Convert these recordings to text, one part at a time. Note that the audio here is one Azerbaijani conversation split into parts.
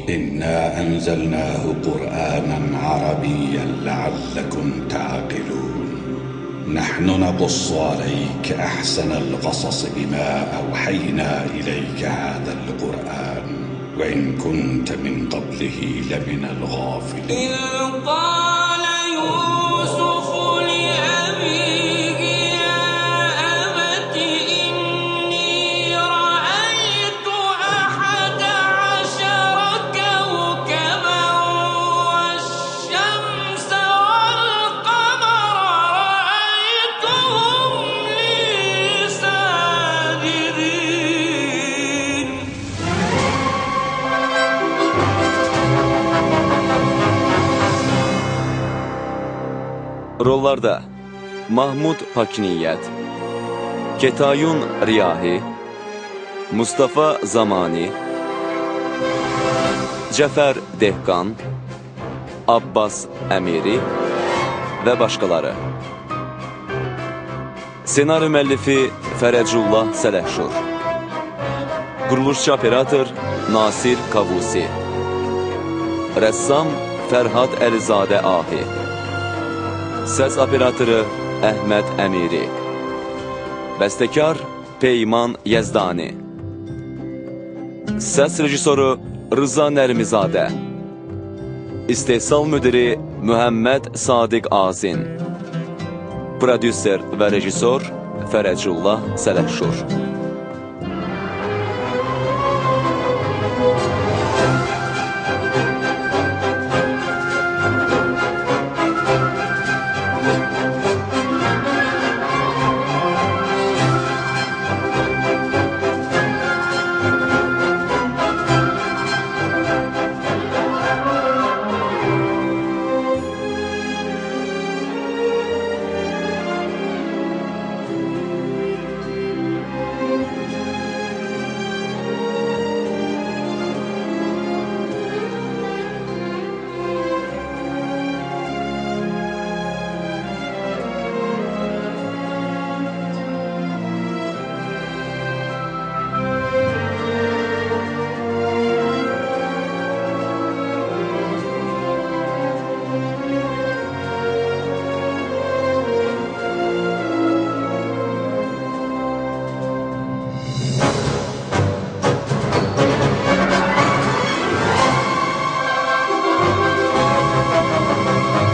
إنا أنزلناه قرآنا عربيا لعلكم تعقلون نحن نقص عليك أحسن القصص بما أوحينا إليك هذا القرآن وإن كنت من قبله لمن الغافلين إذ قال يوسف لأبيه يا أبت إني رأيت 11 كوكبا والشمس والقمر رأيتهم لي ساجدين. Rollarda Mahmud Pakiniyyət, Ketayun Riyahi, Mustafa Zamani, Cəfər Dehqan, Abbas Əmiri və başqaları. Senari müəllifi Fərəcullah Sələhşur, Quruluşçu operator Nasir Kavusi, Rəssam Fərhad Əlizadə Ahi, Səs operatoru Əhməd Əmiri, Bəstəkar Peyman Yəzdani, Səs rejissoru Rıza Nərmizadə, İstehsal müdiri Mühəmməd Sadiq Azin, Prodüser və rejissor Fərəcullah Sələhşur.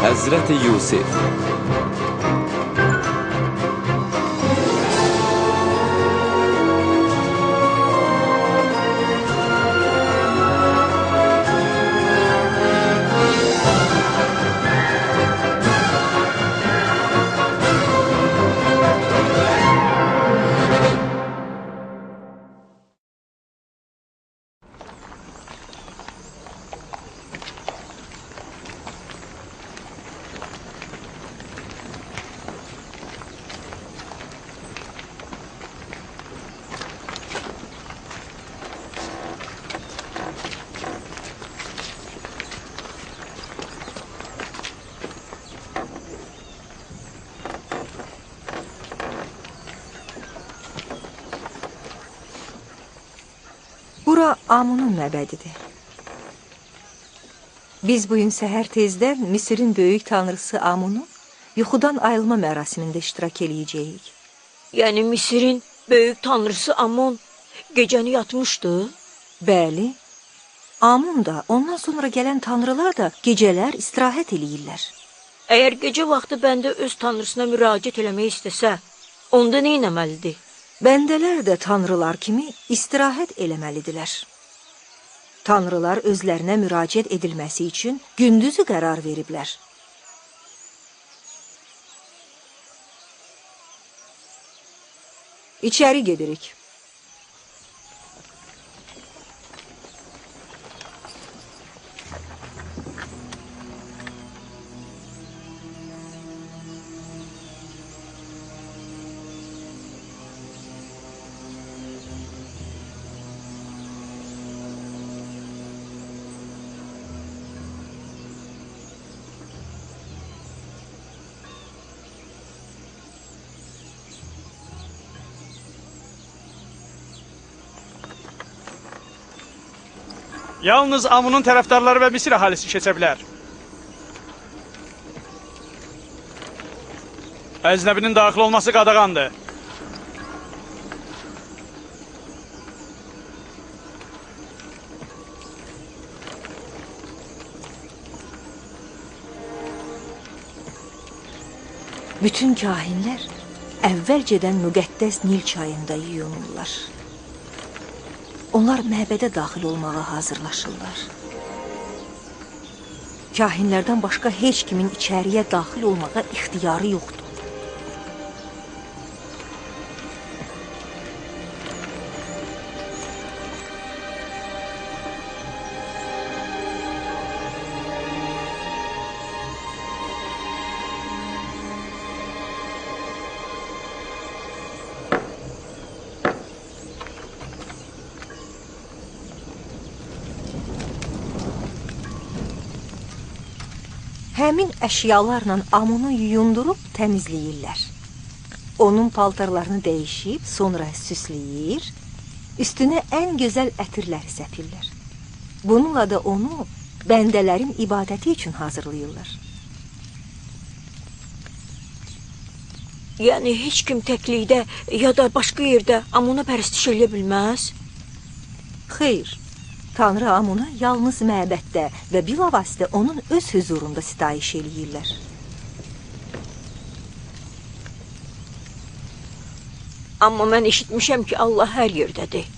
Həzrəti Yusif. Bura Amunun məbədidir. Biz bugün səhər tezdən Misirin böyük tanrısı Amunun yuxudan ayrılma mərasimində iştirak eləyəcəyik. Yəni Misirin böyük tanrısı Amun gecəni yatmışdı? Bəli. Amun da, ondan sonra gələn tanrılar da gecələr istirahət eləyirlər. Əgər gecə vaxtı bəndə öz tanrısına müraciət eləmək istəsə, onda nə etməlidir? Bəndələr də tanrılar kimi istirahət eləməlidirlər. Tanrılar özlərinə müraciət edilməsi üçün gündüzü qərar veriblər. İçəri gedirik. Yalnız Amunun tərəfdarları və Misir əhalisi keçə bilər. Əcnəbinin daxil olması qadağandır. Bütün kahinlər əvvəlcədən müqəddəs Nil çayında yuyunurlar. Onlar məbədə daxil olmağa hazırlaşırlar. Kahinlərdən başqa heç kimin içəriyə daxil olmağa ixtiyarı yoxdur. Həmin əşyalarla Amunu yuyundurub təmizləyirlər. Onun paltarlarını dəyişib, sonra süsləyir, üstünə ən gözəl ətirləri səpirlər. Bununla da onu bəndələrin ibadəti üçün hazırlayırlar. Yəni, heç kim təklikdə ya da başqa yerdə Amuna pərəstiş eləyə bilməz? Xeyr. Tanrı Amuna yalnız məbəddə və bilavasitə onun öz huzurunda sitayiş eləyirlər. Amma mən eşitmişəm ki, Allah hər yerdədir.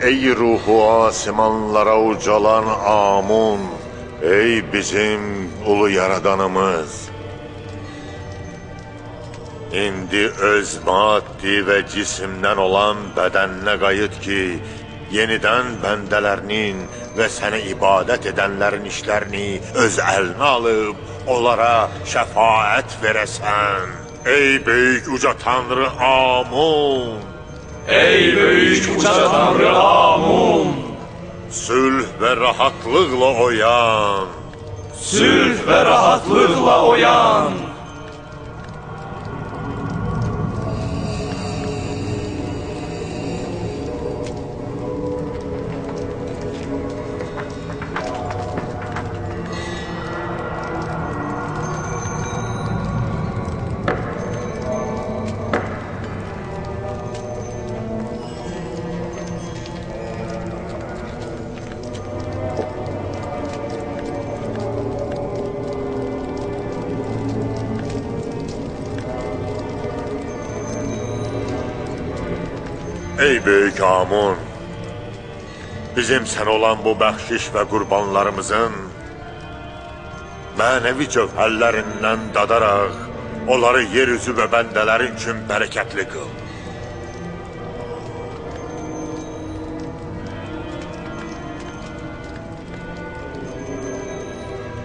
Ey ruhu asimanlara ucalan Amun, ey bizim ulu yaradanımız. İndi öz maddi və cisimdən olan bədəninə qayıt ki, yenidən bəndələrinin və sənə ibadət edənlərin işlərini öz əlinə alıb, onlara şəfaət verəsən. Ey böyük uca Tanrı Amun! Ey böyük uca Tanrı Amun! Sülh və rahatlıqla oyan! Sülh və rahatlıqla oyan! Ey böyük Amun, bizim sənə olan bu bəxşiş və qurbanlarımızın mənəvi cövhərlərindən dadaraq, onları yeryüzü və bəndələrin üçün bərəkətli qıl.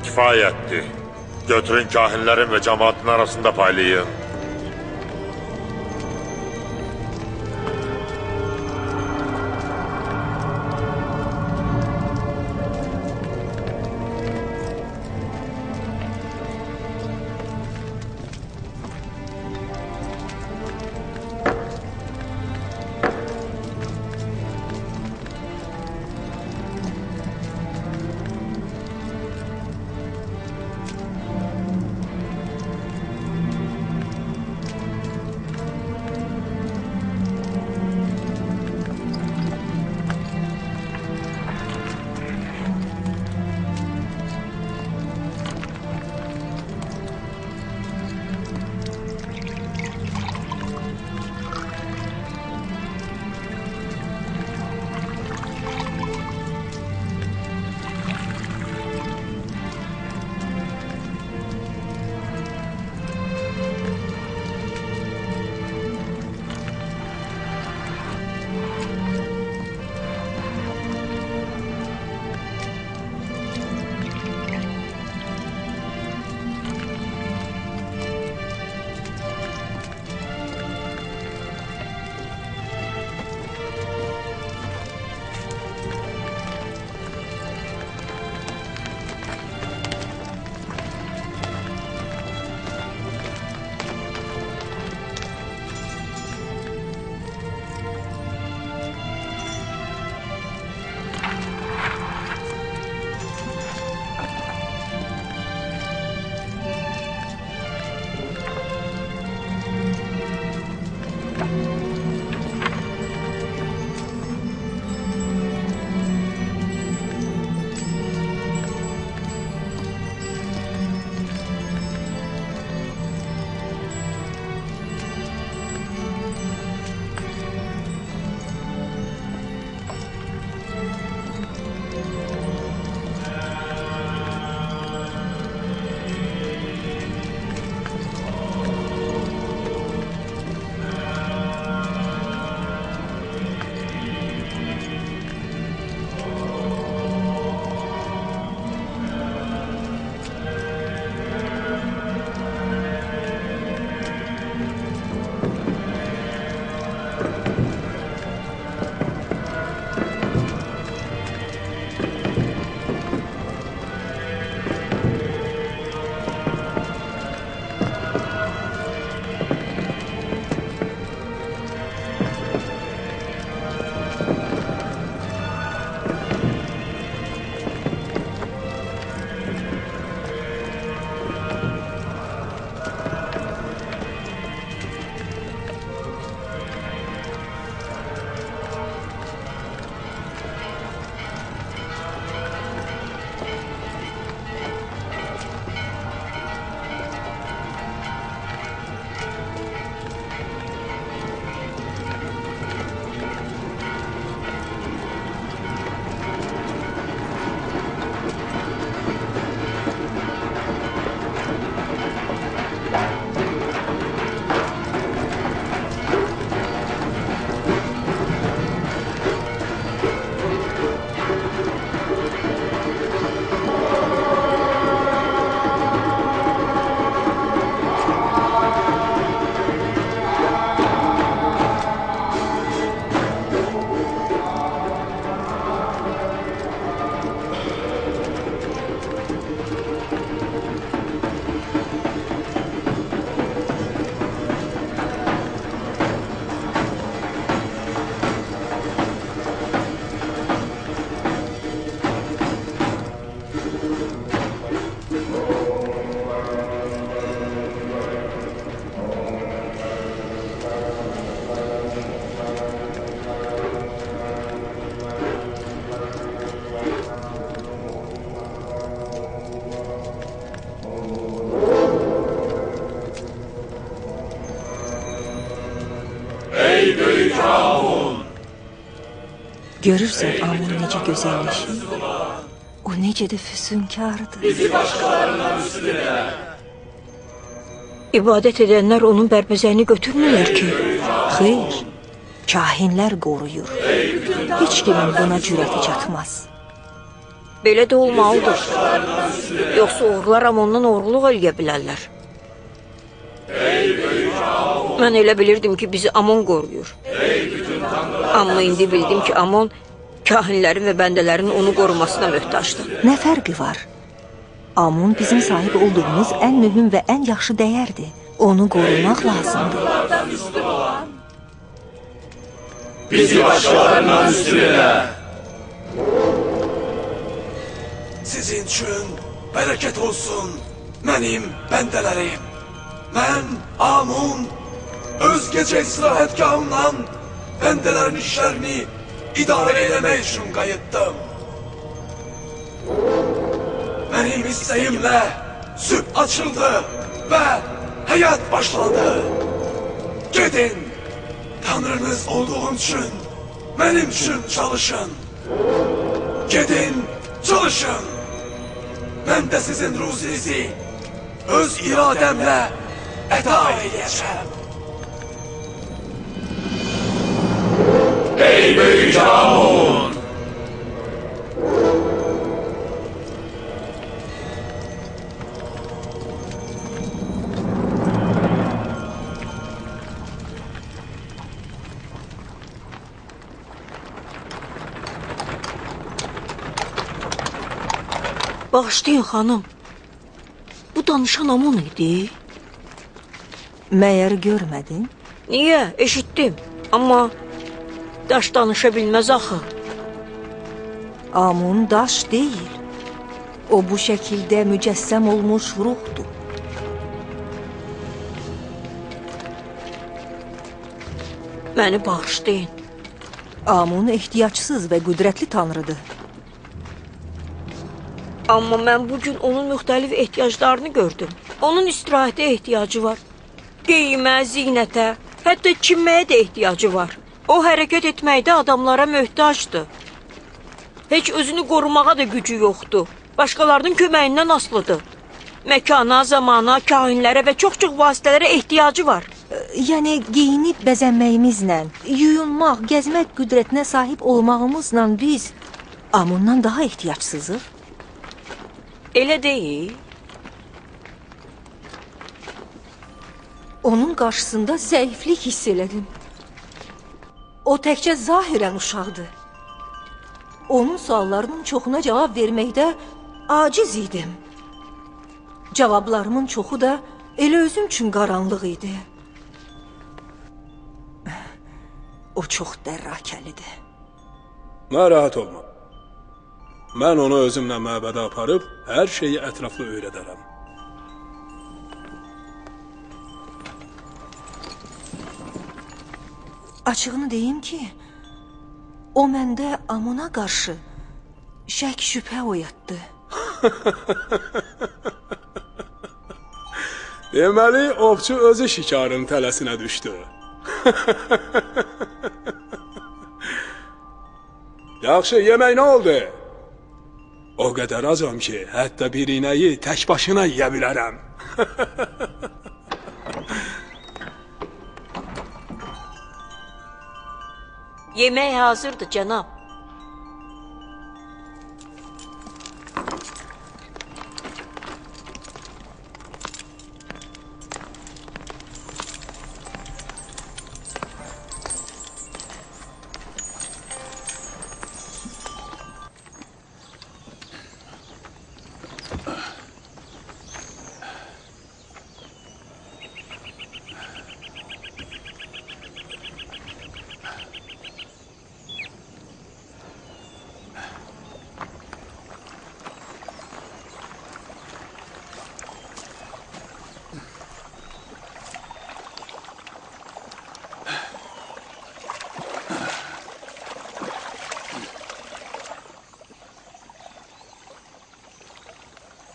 Kifayətdir. Götürün kahinlərin və cəmaatın arasında paylayın. Ey böyük Amun! Görürsən Amun necə gözəlləşir? O necə də füsunkardır. Bizi başqalarından üstün elə. İbadət edənlər onun bərbəzəyini götürmürlər ki. Xeyr, kahinlər qoruyur. Heç kimin buna cürəti çatmaz. Belə də olmalıdır. Yoxsa oğrular Amondan oğurluq eləyə bilərlər. Mən elə bilirdim ki, bizi Amon qoruyur. Amma indi bildim ki, Amon kahinlərin və bəndələrin onu qorumasına möhtacdır. Nə fərqi var? Amun bizim sahib olduğumuz ən mühüm və ən yaxşı dəyərdir. Onu qorumaq lazımdır. Bizi başqalarından üstün elə. Sizin üçün bərəkət olsun mənim bəndələrim. Mən Amun öz gecə istirahətgahımdan bəndələrin işlərini idarə eləmək üçün qayıtdım. Mənim istəyimlə sübh açıldı və həyat başladı. Gedin, Tanrınız olduğum üçün mənim üçün çalışın. Gedin, çalışın. Mən də sizin ruzinizi öz iradəmlə əda edəcəm. Ey böyük Amun! Bağışlayın, xanım. Bu danışan Amon idi. Məyər görmədin? Niyə? Eşitdim. Amma daş danışa bilməz axı. Amun daş deyil. O bu şəkildə mücəssəm olmuş ruhdur. Məni bağışlayın. Amun ehtiyacsız və qüdrətli tanrıdır. Amma mən bugün onun müxtəlif ehtiyaclarını gördüm. Onun istirahətə ehtiyacı var. Geyimə, zinətə, hətta çinməyə də ehtiyacı var. O hərəkət etməkdə adamlara möhtacdır. Heç özünü qorumağa da gücü yoxdur. Başqalarının köməyindən asılıdır. Məkana, zamana, kahinlərə və çox-çox vasitələrə ehtiyacı var. Yəni geyinib bəzənməyimizlə, yuyunmaq, gəzmək qüdrətinə sahib olmağımızla biz Amundan daha ehtiyacsızıq. Elə deyil. Onun qarşısında zəiflik hiss elədim. O təkcə zahirən uşaqdır. Onun suallarının çoxuna cavab verməkdə aciz idim. Cavablarımın çoxu da elə özüm üçün qaranlıq idi. O çox dərrakəlidir. Narahat olma. Mən onu özümlə məbədə aparıb, hər şeyi ətraflı öyrədərəm. Açığını deyim ki, o məndə Amuna qarşı şək şübhə oyatdı. Deməli, ovçu özü şikarın tələsinə düşdü. Yaxşı, yemək nə oldu? O qədər acam ki, hətta bir inəyi tək başına yiyə bilərəm. Yemək hazırdır, cənab.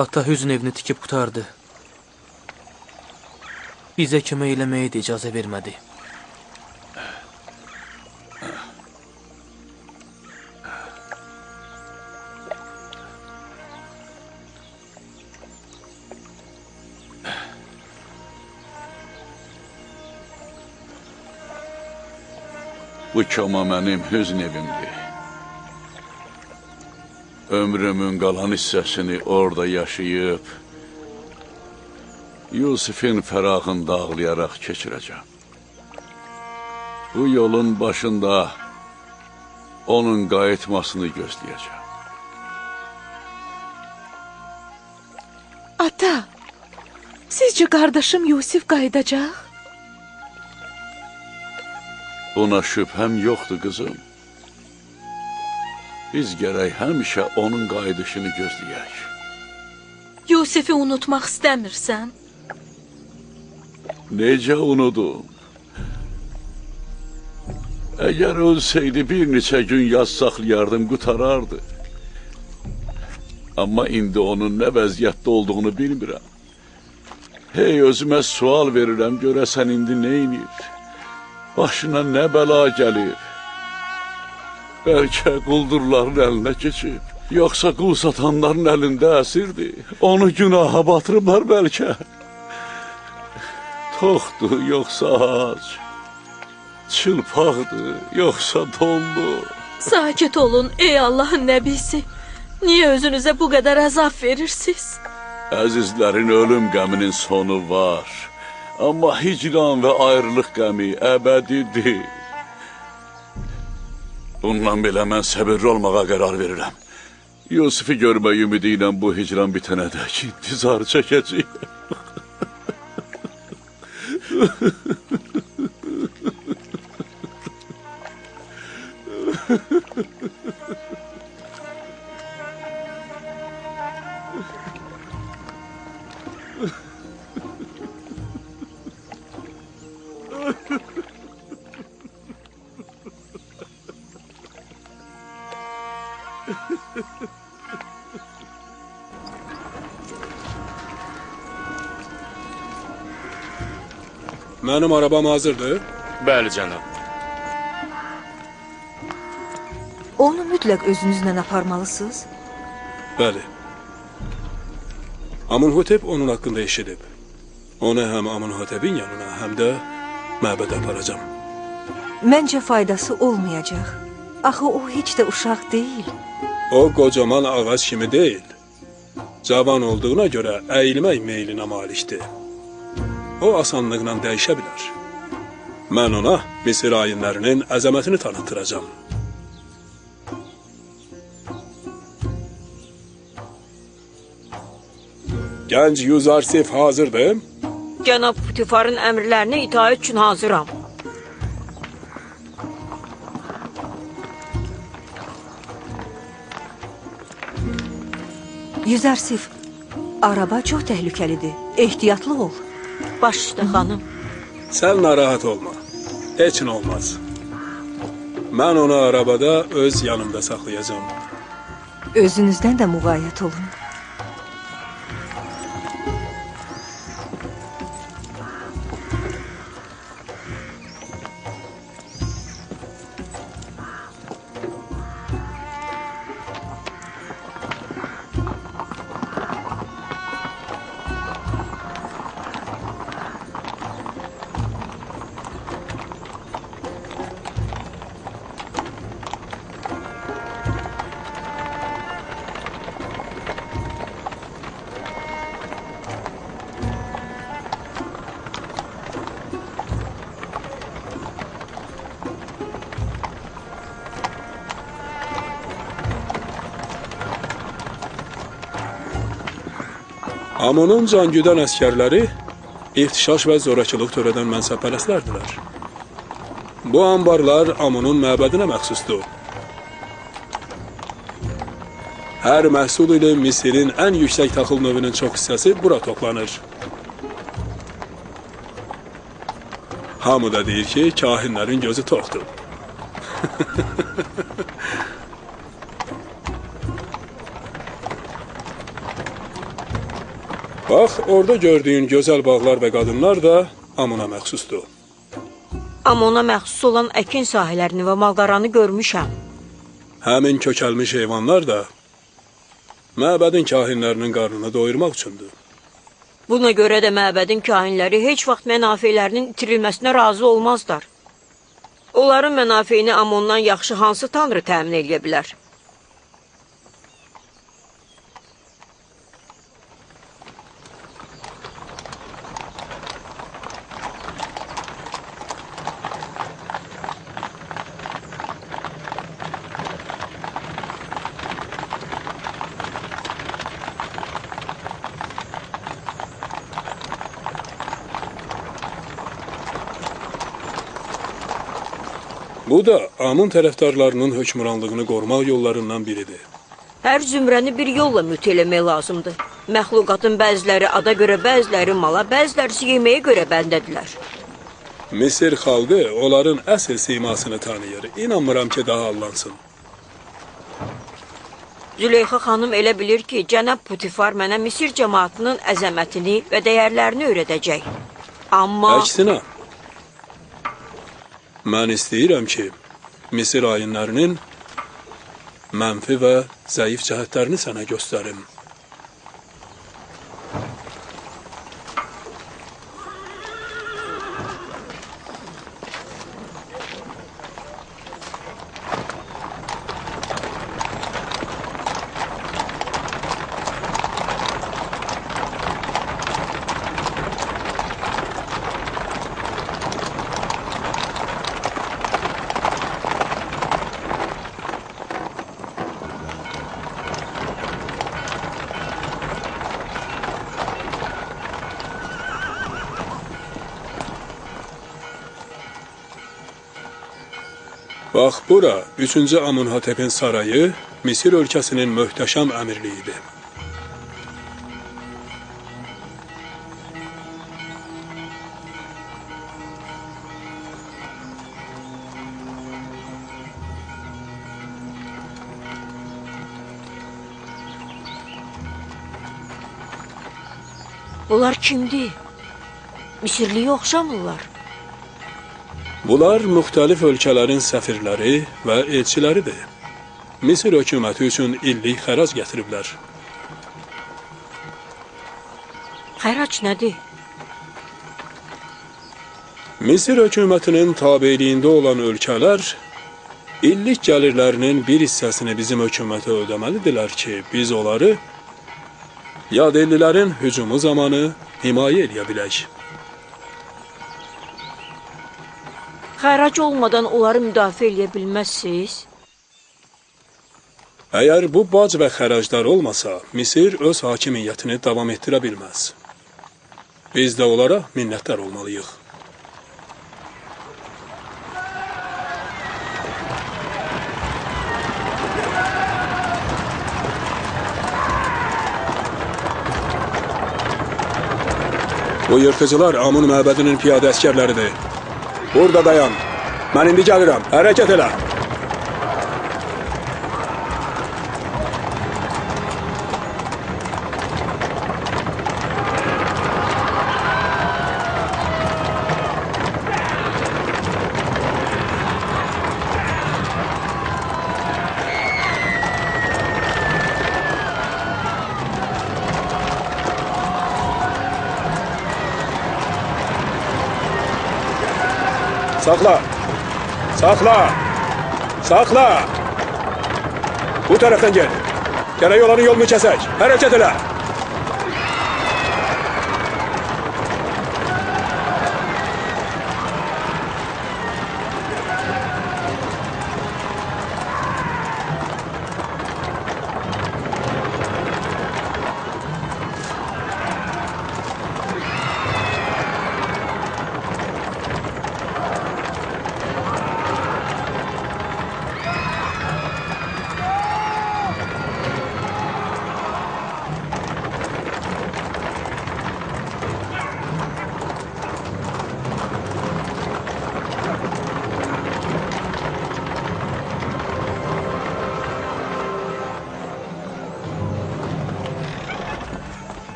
Ata hüzn evini tikib qutardı. Bizə kömək eləməyə də icazə vermədi. Bu koma mənim hüzn evimdir. Ömrümün qalan hissəsini orada yaşayıb, Yusifin fərağında ağlayaraq keçirəcəm. Bu yolun başında onun qayıtmasını gözləyəcəm. Ata, sizcə qardaşım Yusif qayıdacaq? Buna şübhəm yoxdur, qızım. Biz gərək həmişə onun qayıdışını gözləyək. Yusifi unutmaq istəmirsən? Necə unudum? Əgər ölsəydi bir neçə gün yaz saxlayardım, qutarardı. Amma indi onun nə vəziyyətdə olduğunu bilmirəm. Hey, özümə sual verirəm, görəsən indi neynir? Başına nə bəla gəlib? Bəlkə quldurların əlinə keçib, yoxsa qul satanların əlində əsirdi. Onu günaha batırıblar bəlkə. Toxdur, yoxsa ac. Çılpaqdır, yoxsa donlu. Sakit olun, ey Allahın nəbisi. Niyə özünüzə bu qədər əzab verirsiniz? Əzizlərin ölüm qəminin sonu var. Amma hicran və ayrılıq qəmi əbədidir. Bundan belə mən səbirli olmağa qərar verirəm. Yusifi görmək ümidi ilə bu hicran bitənədək intizar çəkəcəyim. Mənim arabam hazırdır. Bəli, cənab. Onu mütləq özünüzlə aparmalısınız. Bəli. Amunhotep onun haqqında eşidib. Onu həm Amunhotepin yanına, həm də məbədə aparacam. Məncə faydası olmayacaq. Axı o heç də uşaq deyil. O qocaman ağac kimi deyil. Cavan olduğuna görə əyilmək meylinə malikdir. O asanlıqla dəyişə bilər. Mən ona Misir ayinlərinin əzəmətini tanıtıracam. Gənc Yuzarsif hazırdır. Cənab Putifarın əmrlərinə itaət üçün hazıram. Yüzarsif, araba çox təhlükəlidir. Ehtiyatlı ol. Baş üstə, xanım. Sən narahat olma. Heç nə olmaz. Mən onu arabada öz yanımda saxlayacağım. Özünüzdən də müğayət olun. Amonun cangüdən əskərləri irtişaş və zorakılıq törədən mənsəbpərəstlərdilər. Bu anbarlar Amonun məbədinə məxsusdur. Hər məhsul ilə Misirin ən yüksək taxıl növünün çox hissəsi bura toplanır. Hamı da deyir ki, kahinlərin gözü toxdur. Bax, orada gördüyün gözəl bağlar və qadınlar da Amona məxsusdur. Amona məxsus olan əkin sahələrini və malqaranı görmüşəm. Həmin kökəlmiş heyvanlar da məbədin kahinlərinin qarnını doyurmaq üçündür. Buna görə də məbədin kahinləri heç vaxt mənafelərinin itirilməsinə razı olmazlar. Onların mənafeyini Amondan yaxşı hansı tanrı təmin edə bilər? Bu da Amon tərəfdarlarının hökmranlığını qorumaq yollarından biridir. Hər zümrəni bir yolla müt eləmək lazımdır. Məxluqatın bəziləri ada görə, bəziləri mala, bəziləri yeməyə görə bəndədirlər. Misir xalqı onların əsl simasını tanıyır. İnanmıram ki, daha allansın. Züleyxa xanım elə bilir ki, cənab Putifar mənə Misir cəmaatının əzəmətini və dəyərlərini öyrədəcək. Amma... Əksinə, mən istəyirəm ki, Misir ayinlərinin mənfi və zəif cəhətlərini sənə göstərim. Bax, bura 3-cü Amonhotepin sarayı Misir ölkəsinin möhtəşəm əmirliyidir. Bunlar kimdir? Misirliyə oxşamırlar. Bunlar müxtəlif ölkələrin səfirləri və elçiləridir. Misir hökuməti üçün illik xərac gətiriblər. Xərac nədir? Misir hökumətinin tabeliyində olan ölkələr illik gəlirlərinin bir hissəsini bizim hökumətə ödəməlidirlər ki, biz onları yadellilərin hücumu zamanı himayə edə bilək. Xərac olmadan onları müdafiə edə bilməzsiniz? Əgər bu bac və xəraclar olmasa, Misir öz hakimiyyətini davam etdirə bilməz. Biz də onlara minnətdar olmalıyıq. Bu yırtıcılar Amon məbədinin piyada əskərləridir. Burada dayan. Mən indi gəlirəm. Hərəkət elə. Saxla! Saxla! Saxla! Bu tərəfdən gel. Gərək olanın yolunu kəsək. Hərəkət elə!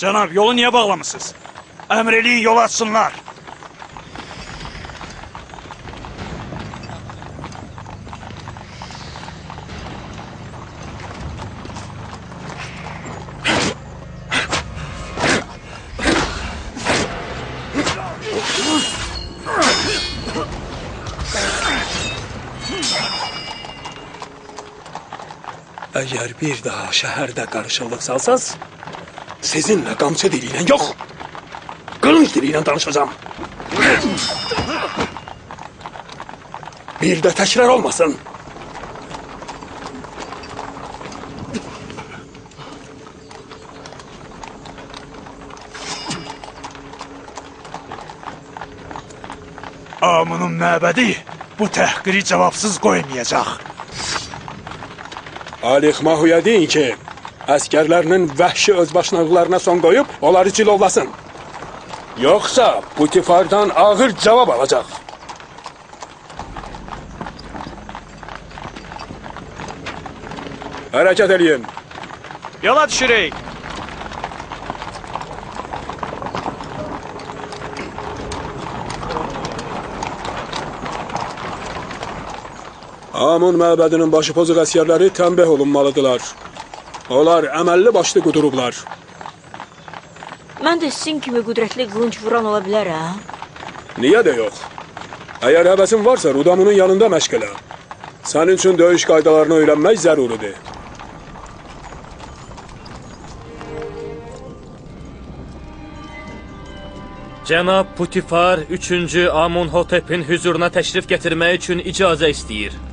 Cənab, yolu niyə bağlamısınız? Əmr eləyin, yol açsınlar. Əgər bir daha şəhərdə qarışıqlıq salsaz, sizinlə qamçı dili ilə yox, qılınc dili ilə danışacağım. Bir də təkrar olmasın. Amunun məbədi bu təhqiri cavabsız qoymayacaq. Alix Mahuya deyin ki, əskərlərinin vəhşi özbaşınalıqlarına son qoyub, onları cilovlasın. Yoxsa Putifardan ağır cavab alacaq. Hərəkət eləyin. Yola düşürük. Amun məbədinin başı pozuq əsgərləri tənbih olunmalıdırlar. Onlar əməlli başlı qudurublar. Mən də sizin kimi qüdrətli qılınc vuran ola bilərəm. Niyə də yox? Əgər həvəsin varsa, Rudamunun yanında məşq elə. Sənin üçün döyüş qaydalarını öyrənmək zəruridir. Cənab Putifar 3-cü Amunhotepin hüzuruna təşrif gətirmək üçün icazə istəyir.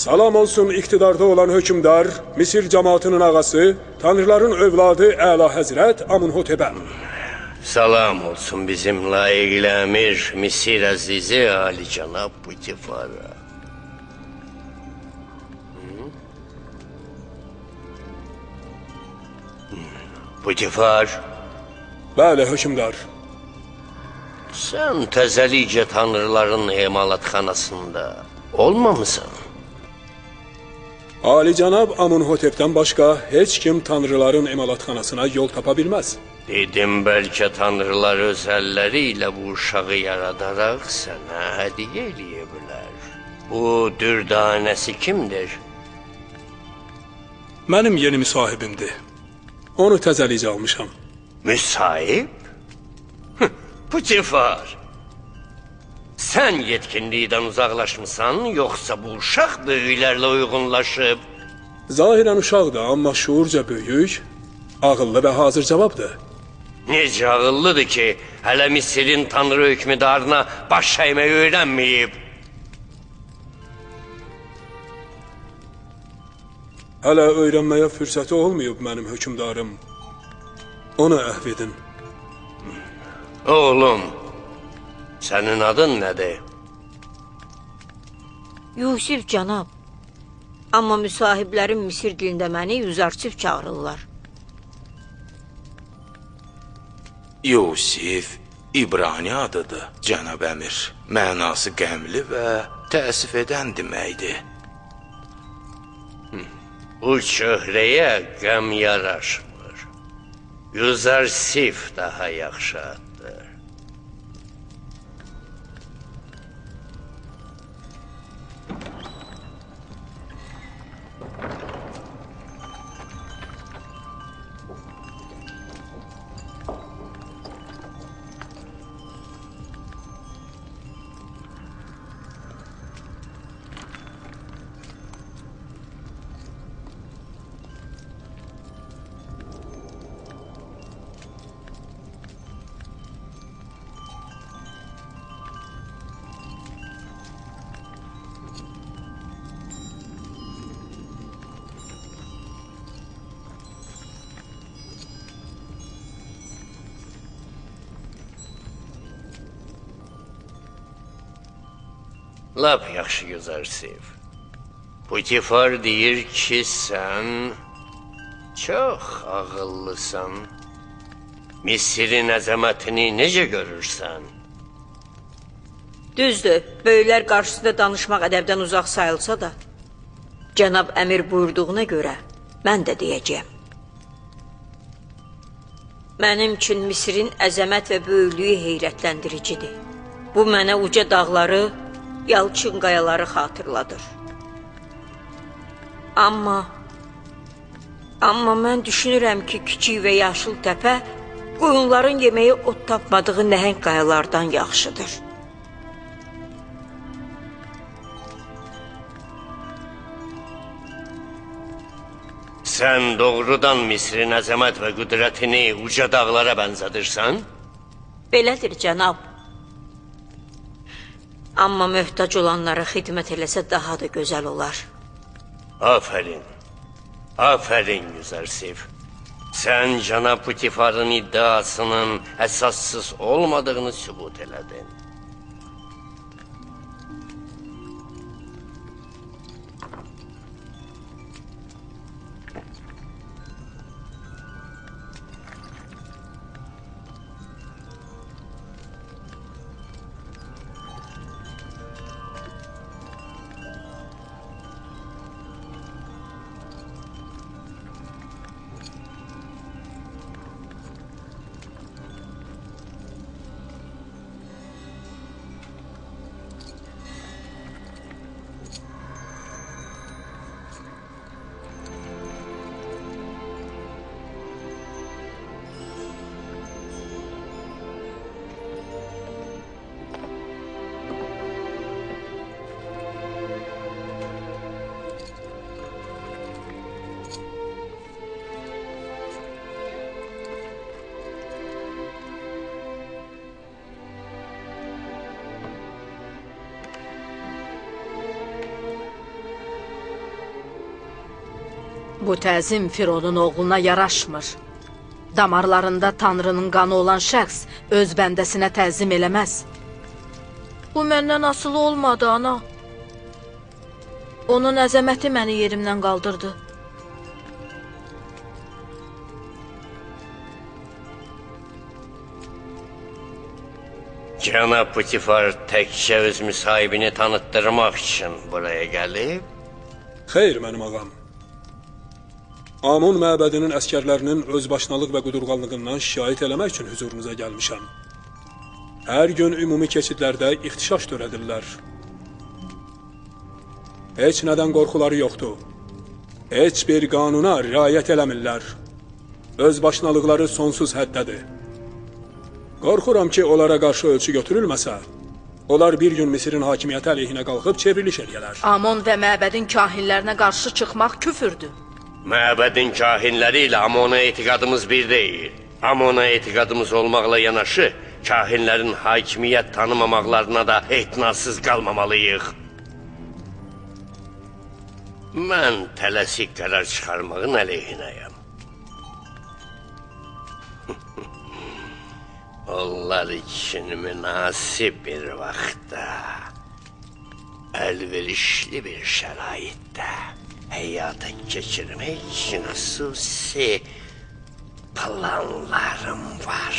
Salam olsun iktidarda olan hökümdar, Misir cəmaatının ağası, tanrıların övladı Əla Həzrət Amunhotepə. Salam olsun bizim layiqli əmir, Misir əzizi Ali Cənab Putifara. Putifar. Bəli, hökümdar. Sən təzəlicə tanrıların emalatxanasında olmamısan? Ali Cənab Amunhotepdən başqa heç kim tanrıların emalatxanasına yol tapa bilməz. Dedim, bəlkə tanrılar öz əlləri ilə bu uşağı yaradaraq sənə hədiyyə eləyə bilər. Bu dürdanəsi kimdir? Mənim yeni müsahibimdir. Onu təzəlicə almışam. Müsahib? Putifar! Sən yetkinlikdən uzaqlaşmısan, yoxsa bu uşaq böyüklərlə uyğunlaşıb? Zahirən uşaqdır, amma şuurca böyük, ağıllı və hazır cavabdır. Necə ağıllıdır ki, hələ Misirin tanrı hökmüdarına baş əyməyi öyrənməyib? Hələ öyrənməyə fürsəti olmayıb mənim hökümdarım. Ona əhv edin. Oğlum, sənin adın nədir? Yusif cənab. Amma müsahiblərin Misir dilində məni Yüzarsif çağırırlar. Yusif İbrani adıdır, cənab əmir. Mənası qəmli və təəssüf edən deməkdir. Bu çöhrəyə qəm yaraşmır. Yüzarsif daha yaxşı addır. Lap yaxşı Yüzərsiv. Putifar deyir ki, sən çox ağıllısan. Misirin əzəmətini necə görürsən? Düzdür, böyüklər qarşısında danışmaq ədəbdən uzaq sayılsa da, cənab əmir buyurduğuna görə mən də deyəcəyəm. Mənim üçün Misirin əzəmət və böyüklüyü heyrətləndiricidir. Bu mənə uca dağları, yalçın qayaları xatırladır. Amma mən düşünürəm ki, kiçik və yaşıl təpə qoyunların yeməyi ot tapmadığı nəhəng qayalardan yaxşıdır. Sən doğrudan Misirin əzəmət və qüdrətini uca dağlara bənzədirsən? Belədir, cənab. Amma möhtac olanlara xidmət eləsə daha da gözəl olar. Afərin, afərin Yüzərsiv. Sən cənab Putifarın iddiasının əsassız olmadığını sübut elədin. Bu təzim Fironun oğluna yaraşmır. Damarlarında Tanrının qanı olan şəxs öz bəndəsinə təzim eləməz. Bu məndən asılı olmadı, ana. Onun əzəməti məni yerimdən qaldırdı. Cənab Putifar təkcə öz müsahibini tanıttırmaq üçün buraya gəlib? Xeyr, mənim ağam. Amon məbədinin əskərlərinin özbaşınalıq və qudurğanlığından şikayət eləmək üçün hüzurunuza gəlmişəm. Hər gün ümumi keçidlərdə ixtişaş törədirlər. Heç nədən qorxuları yoxdur. Heç bir qanuna riayət eləmirlər. Özbaşınalıqları sonsuz həddədir. Qorxuram ki, onlara qarşı ölçü götürülməsə, onlar bir gün Misirin hakimiyyəti əleyhinə qalxıb çevriliş eləyələr. Amon və məbədin kahinlərinə qarşı çıxmaq küfürdür. Məbədin kahinləri ilə Amona etiqadımız bir deyil. Amona etiqadımız olmaqla yanaşı, kahinlərin hakimiyyət tanımamaqlarına da etinasız qalmamalıyıq. Mən tələsik qərar çıxarmağın əleyhinəyəm. Onlar üçün münasib bir vaxtda, əlverişli bir şəraitdə həyata keçirmək üçün xüsusi planlarım var.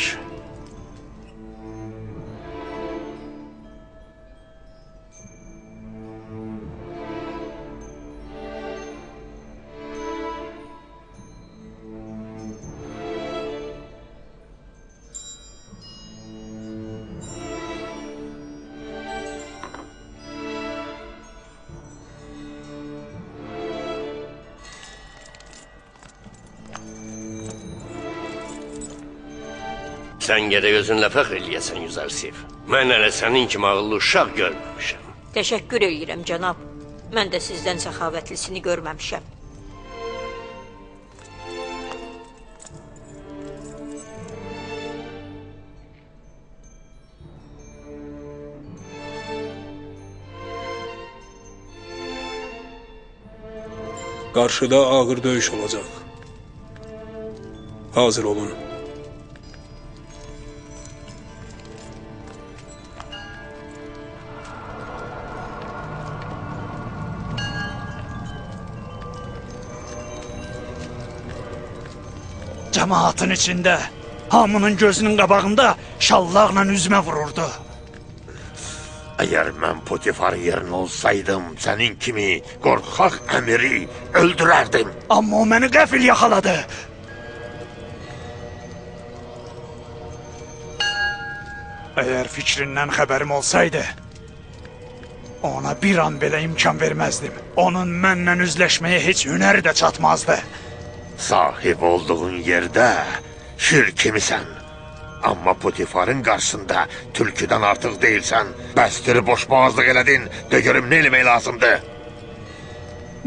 Sən gərək özünlə fəxr eləyəsən, Yüzərsiv. Mən hələ sənin kimi ağıllı uşaq görməmişəm. Təşəkkür edirəm, cənab. Mən də sizdən səxavətlisini görməmişəm. Qarşıda ağır döyüş olacaq. Hazır olun. Cemaatın içində, hamının gözünün qabağında şallaqla üzümə vururdu. Əgər mən Potifarın yerində olsaydım, sənin kimi qorxaq əmiri öldürərdim. Amma o məni qəfil yaxaladı. Əgər fikrindən xəbərim olsaydı, ona bir an belə imkan verməzdim. Onun mənlə üzləşməyə heç hünəri də çatmazdı. Sahib olduğun yerdə şir kimisən. Amma Potifarın qarşısında tülküdən artıq deyilsən. Bəstir boşboğazlıq elədin, de görüm nə eləmək lazımdır?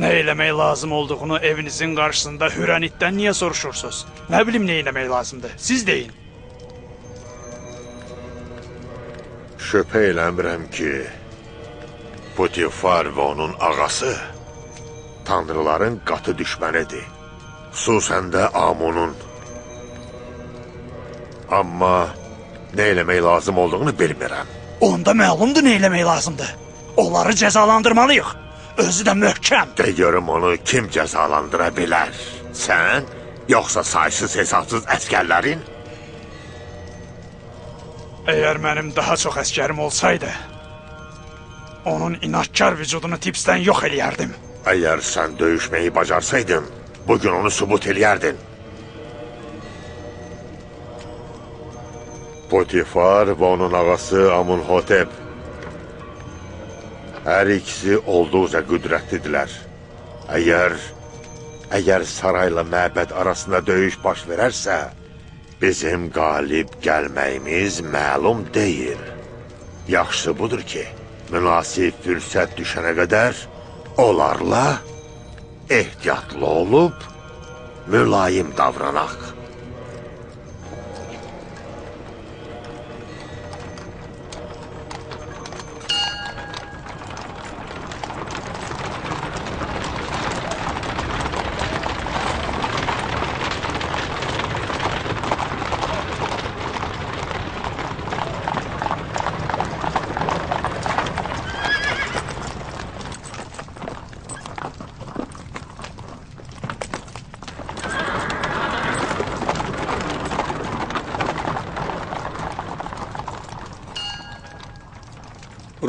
Nə eləmək lazım olduğunu evinizin qarşısında Hürənitdən niyə soruşursunuz? Nə bilim nə eləmək lazımdır, siz deyin. Şübhə eləmirəm ki, Potifar və onun ağası tanrıların qatı düşmənidir. Xüsusən də Amunun. Amma nə eləmək lazım olduğunu bilmirəm. Onda məlumdur nə eləmək lazımdır. Onları cəzalandırmalıyıq. Özü də möhkəm. De görüm onu kim cəzalandıra bilər? Sən, yoxsa saysız hesabsız əskərlərin? Əgər mənim daha çox əskərim olsaydı, onun inadkar vücudunu tipsdən yox eləyərdim. Əgər sən döyüşməyi bacarsaydın, bugün onu sübut eləyərdin. Potifar və onun ağası Amunhotep. Hər ikisi olduqca qüdrətlidirlər. Əgər sarayla məbəd arasında döyüş baş verərsə, bizim qalib gəlməyimiz məlum deyil. Yaxşı budur ki, münasib fürsət düşənə qədər onlarla ehtiyatlı olub, mülayim davranaq.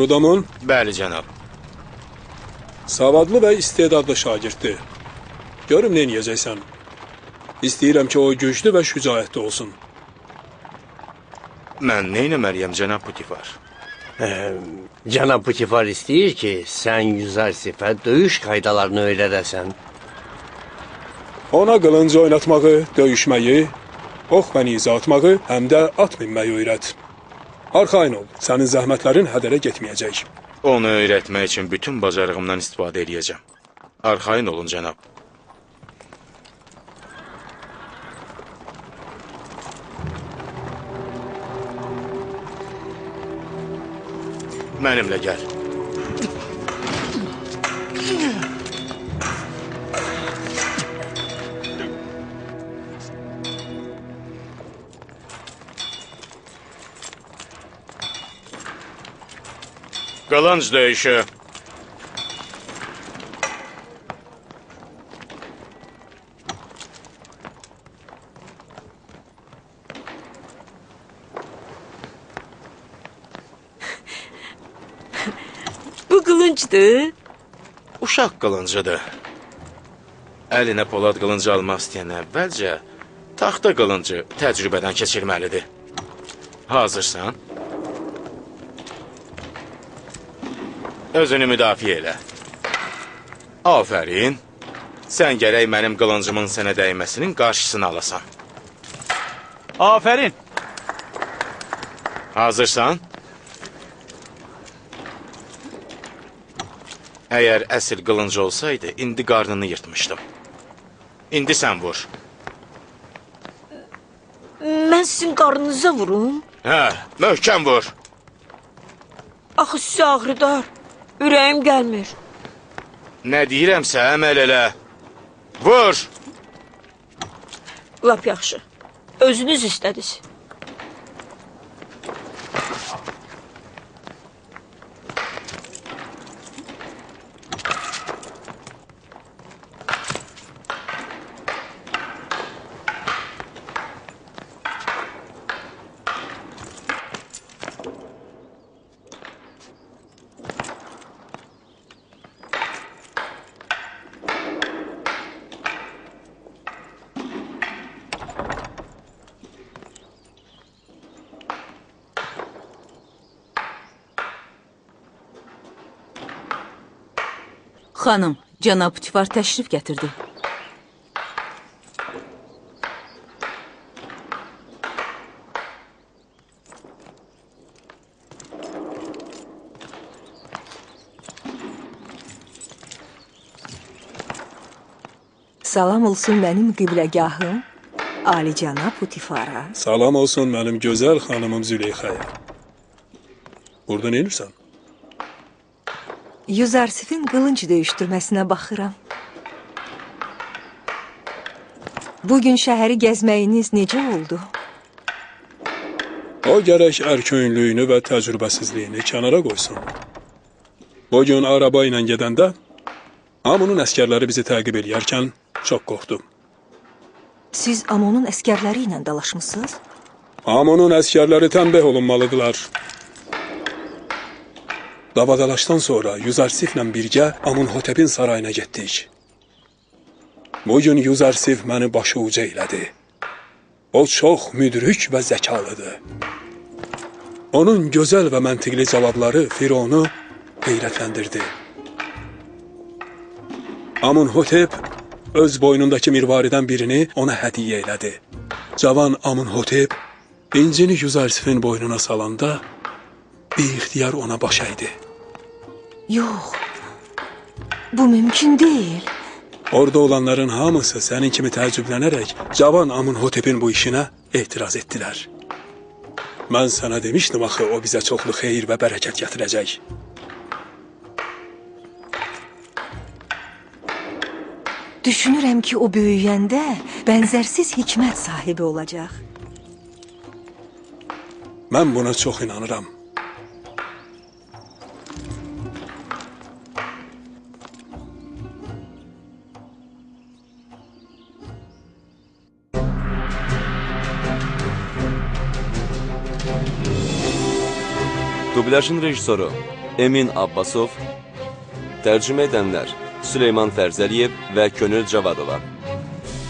Rudamon? Bəli, cənab. Savadlı və istedadlı şagirddir. Görüm nə eləyəcəksən. İstəyirəm ki, o güclü və şücaətli olsun. Mən nə eləməliyəm, cənab Putifar? Cənab Putifar istəyir ki, sən yüzər sifət döyüş qaydalarını öyrədəsən. Ona qılınc oynatmağı, döyüşməyi, ox və nizə atmağı, həm də at minməyi öyrət. Arxayın ol, sənin zəhmətlərin hədərə getməyəcək. Onu öyrətmək üçün bütün bacarığımdan istifadə edəcəm. Arxayın olun, cənab. Mənimlə gəl. Qılınc döyüşü. Bu qılıncdır? Uşaq qılıncıdır. Əlinə polad qılıncı almaq istəyən əvvəlcə taxta qılıncı təcrübədən keçirməlidir. Hazırsan? Özünü müdafiə elə. Afərin. Sən gərək mənim qılıncımın sənə dəyməsinin qarşısını alasan. Afərin. Hazırsan? Əgər əsl qılıncı olsaydı, indi qarnını yırtmışdım. İndi sən vur. Mən sizin qarnınıza vurum? Hə, möhkəm vur. Axı sizə ağrıdar. Ürəyim gəlmir. Nə deyirəmsə, əməl elə. Vur! Lap yaxşı. Özünüz istədiniz. Xanım, cənab Putifar təşrif gətirdi. Salam olsun mənim qibləgahım, alicənab Putifara. Salam olsun mənim gözəl xanımım Züleyxaya. Burada nə edirsən? Yüzarsifin qılınc döyüşdürməsinə baxıram. Bugün şəhəri gəzməyiniz necə oldu? O gərək ərköyünlüyünü və təcrübəsizliyini kənara qoysun. Bugün araba ilə gedəndə Amonun əskərləri bizi təqib eləyərkən çox qorxdum. Siz Amonun əskərləri ilə dalaşmısınız? Amonun əskərləri tənbeh olunmalıdırlar. Davadalaşdan sonra Yüzarsiflə birgə Amonhotepin sarayına getdik. Bugün Yüzarsif məni başı uca elədi. O çox müdrik və zəkalıdır. Onun gözəl və məntiqli cavabları Fironu heyrətləndirdi. Amonhotep öz boynundakı mirvaridən birini ona hədiyyə elədi. Cavan Amonhotep incini Yüzarsifin boynuna salanda bir ixtiyar ona baş əydi. Yox, bu mümkün deyil. Orada olanların hamısı sənin kimi təəccüblənərək cavan Amonhotepin bu işinə etiraz etdilər. Mən sənə demişdim axı, o bizə çoxlu xeyir və bərəkət gətirəcək. Düşünürəm ki, o böyüyəndə bənzərsiz hikmət sahibi olacaq. Mən buna çox inanıram. Dublyajın rejissoru Emin Abbasov, tərcümə edənlər Süleyman Fərzəliyev və Könül Cavadova,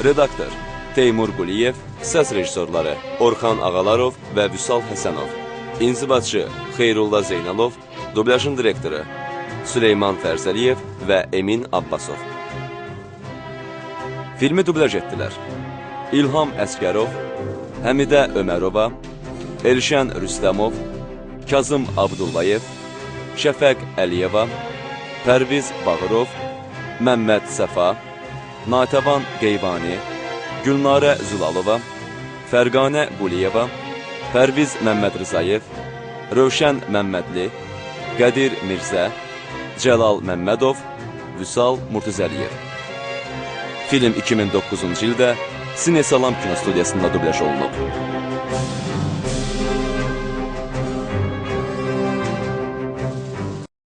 redaktor Teymur Quliyev, səs rejissorları Orxan Ağalarov və Vüsal Həsənov, inzibatçı Xeyrulla Zeynalov, dublyajın direktoru Süleyman Fərzəliyev və Emin Abbasov. Filmi dublyaj etdilər İlham Əskərov, Həmidə Ömərova, Elşən Rüstəmov, Kazım Abdullayev, Şəfəq Əliyeva, Pərviz Bağırov, Məmməd Səfa, Natəvan Qeyvani, Gülnarə Zülalova, Fərqanə Quliyeva, Pərviz Məmməd Rızayev, Rövşən Məmmədli, Qədir Mirzə, Cəlal Məmmədov, Vüsal Murtuzəliyev. Film 2009-cu ildə Sinesalam kinostudiyasında dublyaj olunub.